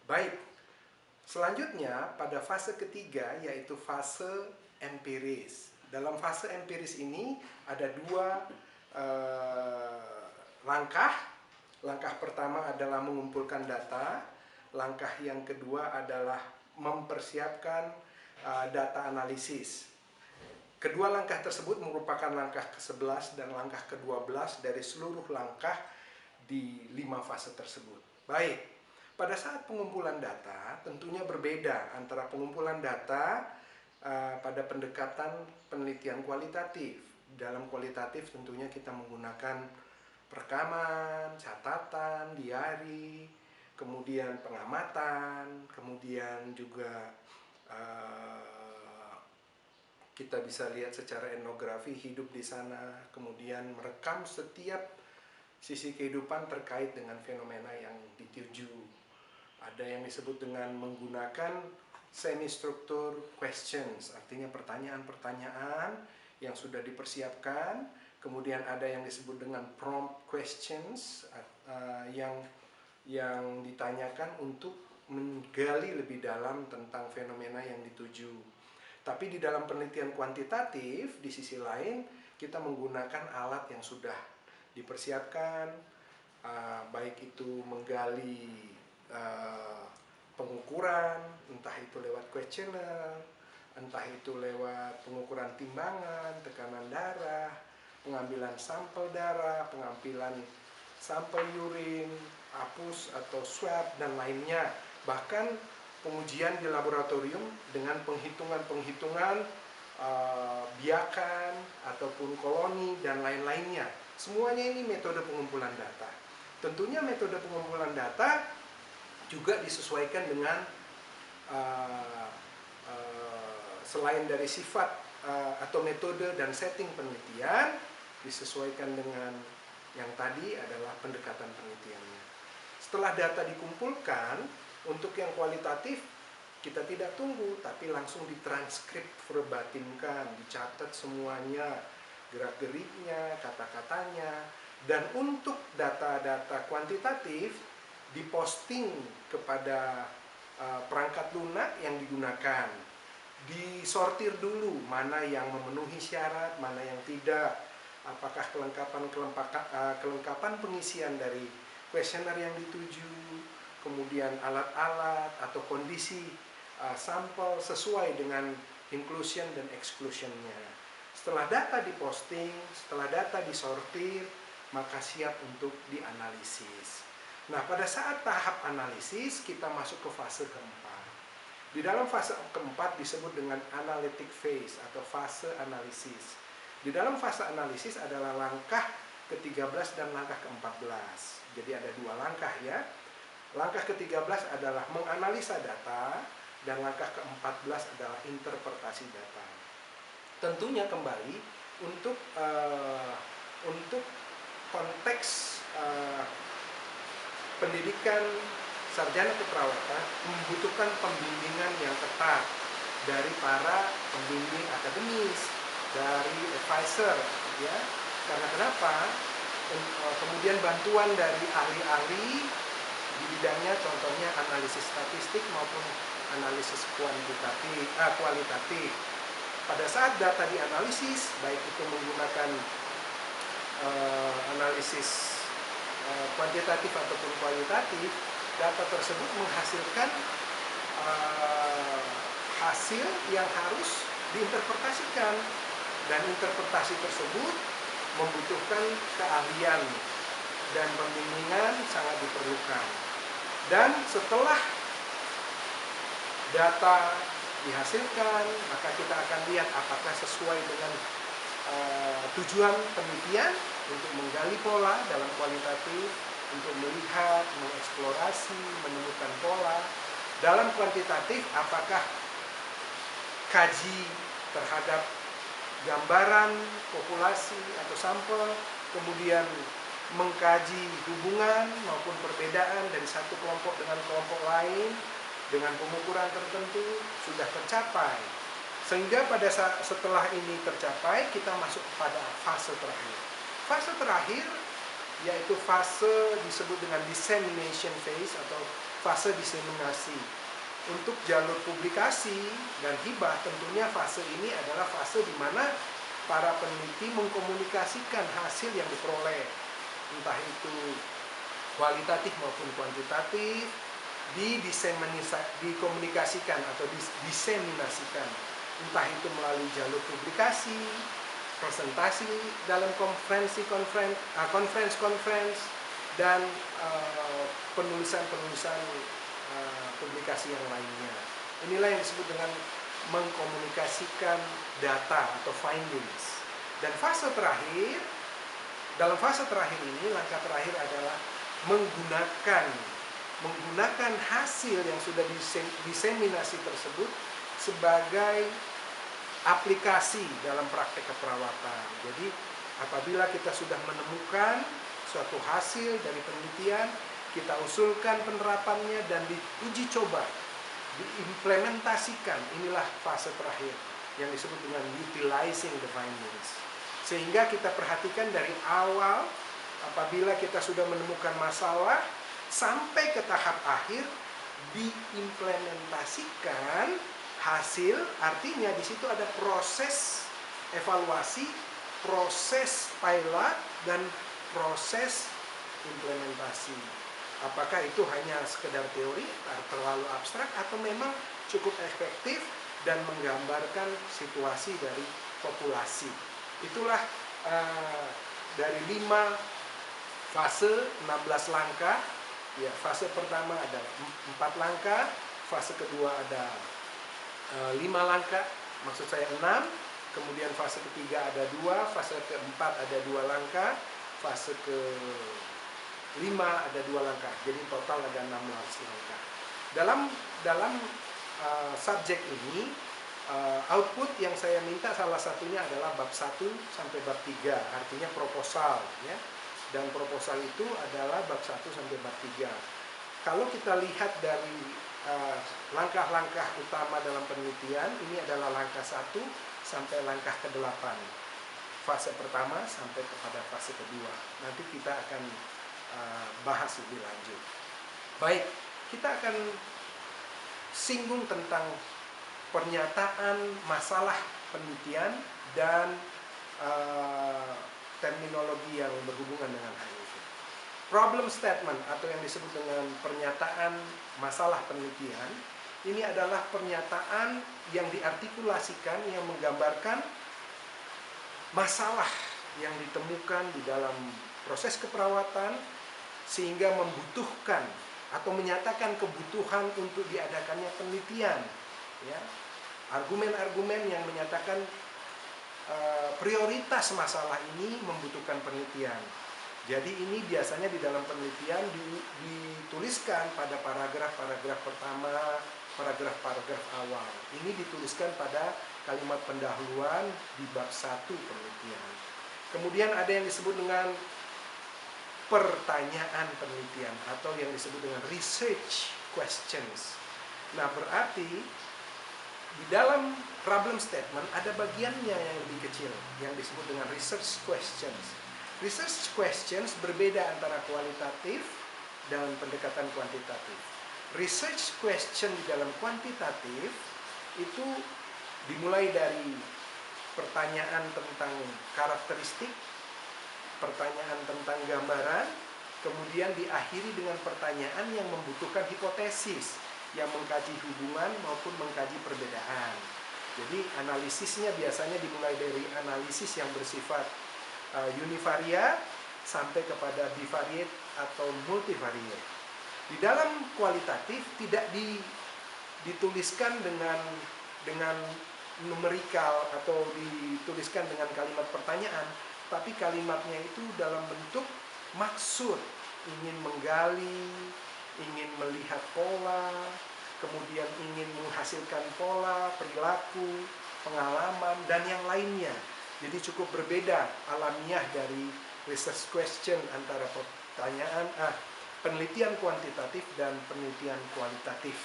Baik, selanjutnya pada fase ketiga yaitu fase empiris. Dalam fase empiris ini ada dua langkah. Langkah pertama adalah mengumpulkan data. Langkah yang kedua adalah mempersiapkan data analisis. Kedua langkah tersebut merupakan langkah ke-11 dan langkah ke-12 dari seluruh langkah di 5 fase tersebut. Baik, pada saat pengumpulan data tentunya berbeda antara pengumpulan data pada pendekatan penelitian kualitatif. Dalam kualitatif tentunya kita menggunakan perekaman, catatan, diari, kemudian pengamatan, kemudian juga kita bisa lihat secara etnografi hidup di sana, kemudian merekam setiap sisi kehidupan terkait dengan fenomena yang dituju. Ada yang disebut dengan menggunakan semi-struktur questions, artinya pertanyaan-pertanyaan yang sudah dipersiapkan. Kemudian ada yang disebut dengan prompt questions, yang ditanyakan untuk menggali lebih dalam tentang fenomena yang dituju. Tapi di dalam penelitian kuantitatif, di sisi lain, kita menggunakan alat yang sudah dipersiapkan, baik itu menggali pengukuran, entah itu lewat kuesioner, entah itu lewat pengukuran timbangan, tekanan darah, pengambilan sampel darah, pengambilan sampel urin, apus atau swab, dan lainnya. Bahkan pengujian di laboratorium dengan penghitungan-penghitungan biakan ataupun koloni dan lain-lainnya. Semuanya ini metode pengumpulan data. Tentunya metode pengumpulan data juga disesuaikan dengan selain dari sifat atau metode dan setting penelitian, disesuaikan dengan yang tadi adalah pendekatan penelitiannya. Setelah data dikumpulkan, untuk yang kualitatif kita tidak tunggu, tapi langsung ditranskrip, verbatimkan, dicatat semuanya, gerak-geriknya, kata-katanya. Dan untuk data-data kuantitatif diposting kepada perangkat lunak yang digunakan. Disortir dulu mana yang memenuhi syarat, mana yang tidak. Apakah kelengkapan pengisian dari kuesioner yang dituju, kemudian alat-alat atau kondisi sampel sesuai dengan inclusion dan exclusion-nya. Setelah data diposting, setelah data disortir, maka siap untuk dianalisis. Nah, pada saat tahap analisis, kita masuk ke fase keempat. Di dalam fase keempat disebut dengan analytic phase atau fase analisis. Di dalam fase analisis adalah langkah ke-13 dan langkah ke-14. Jadi ada dua langkah ya. Langkah ke-13 adalah menganalisa data dan langkah ke-14 adalah interpretasi data. Tentunya kembali untuk konteks pendidikan sarjana keperawatan membutuhkan pembimbingan yang ketat dari para pembimbing akademis, dari advisor, ya. Karena kenapa? Kemudian bantuan dari ahli-ahli di bidangnya, contohnya analisis statistik maupun analisis kualitatif. Pada saat data dianalisis, baik itu menggunakan analisis kuantitatif ataupun kualitatif, data tersebut menghasilkan hasil yang harus diinterpretasikan, dan interpretasi tersebut membutuhkan keahlian dan pembimbingan sangat diperlukan. Dan setelah data dihasilkan, maka kita akan lihat apakah sesuai dengan tujuan penelitian untuk menggali pola dalam kualitatif, untuk melihat, mengeksplorasi, menemukan pola. Dalam kuantitatif, apakah kaji terhadap gambaran populasi atau sampel, kemudian mengkaji hubungan maupun perbedaan dari satu kelompok dengan kelompok lain dengan pengukuran tertentu sudah tercapai. Sehingga pada saat setelah ini tercapai, kita masuk pada fase terakhir. Fase terakhir yaitu fase disebut dengan dissemination phase atau fase diseminasi. Untuk jalur publikasi dan hibah, tentunya fase ini adalah fase di mana para peneliti mengkomunikasikan hasil yang diperoleh, entah itu kualitatif maupun kuantitatif, dikomunikasikan atau diseminasikan, entah itu melalui jalur publikasi, presentasi dalam konferensi, dan penulisan publikasi yang lainnya. Inilah yang disebut dengan mengkomunikasikan data atau findings. Dan dalam fase terakhir ini, langkah terakhir adalah menggunakan hasil yang sudah diseminasi tersebut sebagai aplikasi dalam praktek keperawatan. Jadi apabila kita sudah menemukan suatu hasil dari penelitian, kita usulkan penerapannya dan diuji coba, diimplementasikan. Inilah fase terakhir yang disebut dengan utilizing the findings. Sehingga kita perhatikan dari awal, apabila kita sudah menemukan masalah sampai ke tahap akhir, diimplementasikan hasil. Artinya di situ ada proses evaluasi, proses pilot, dan proses implementasi. Apakah itu hanya sekedar teori, terlalu abstrak, atau memang cukup efektif dan menggambarkan situasi dari populasi. Itulah dari 5 fase 16 langkah. Ya, fase pertama ada 4 langkah, fase kedua ada 5 langkah, maksud saya 6. Kemudian fase ketiga ada 2, fase keempat ada 2 langkah, fase ke-5 ada 2 langkah. Jadi total ada 16 langkah. Dalam subjek ini, output yang saya minta salah satunya adalah bab 1 sampai bab 3, artinya proposal, ya. Dan proposal itu adalah bab 1 sampai bab 3. Kalau kita lihat dari langkah-langkah utama dalam penelitian, ini adalah langkah 1 sampai langkah ke-8. Fase pertama sampai kepada fase kedua. Nanti kita akan bahas lebih lanjut. Baik, kita akan singgung tentang pernyataan masalah penelitian dan terminologi yang berhubungan dengan hal itu. Problem statement atau yang disebut dengan pernyataan masalah penelitian, ini adalah pernyataan yang diartikulasikan, yang menggambarkan masalah yang ditemukan di dalam proses keperawatan sehingga membutuhkan atau menyatakan kebutuhan untuk diadakannya penelitian, ya. Argumen-argumen yang menyatakan prioritas masalah ini membutuhkan penelitian. Jadi ini biasanya di dalam penelitian dituliskan pada paragraf-paragraf pertama, paragraf-paragraf awal. Ini dituliskan pada kalimat pendahuluan di bab 1 penelitian. Kemudian ada yang disebut dengan pertanyaan penelitian atau yang disebut dengan research questions. Nah, berarti di dalam problem statement ada bagiannya yang lebih kecil yang disebut dengan research questions. Research questions berbeda antara kualitatif dan pendekatan kuantitatif. Research question di dalam kuantitatif itu dimulai dari pertanyaan tentang karakteristik, pertanyaan tentang gambaran, kemudian diakhiri dengan pertanyaan yang membutuhkan hipotesis, yang mengkaji hubungan maupun mengkaji perbedaan. Jadi analisisnya biasanya dimulai dari analisis yang bersifat univariate sampai kepada bivariate atau multivariate. Di dalam kualitatif tidak dituliskan dengan numerikal atau dituliskan dengan kalimat pertanyaan, tapi kalimatnya itu dalam bentuk maksud, ingin menggali, ingin melihat pola, kemudian ingin menghasilkan pola, perilaku, pengalaman, dan yang lainnya. Jadi cukup berbeda alamiah dari research question antara penelitian kuantitatif dan penelitian kualitatif.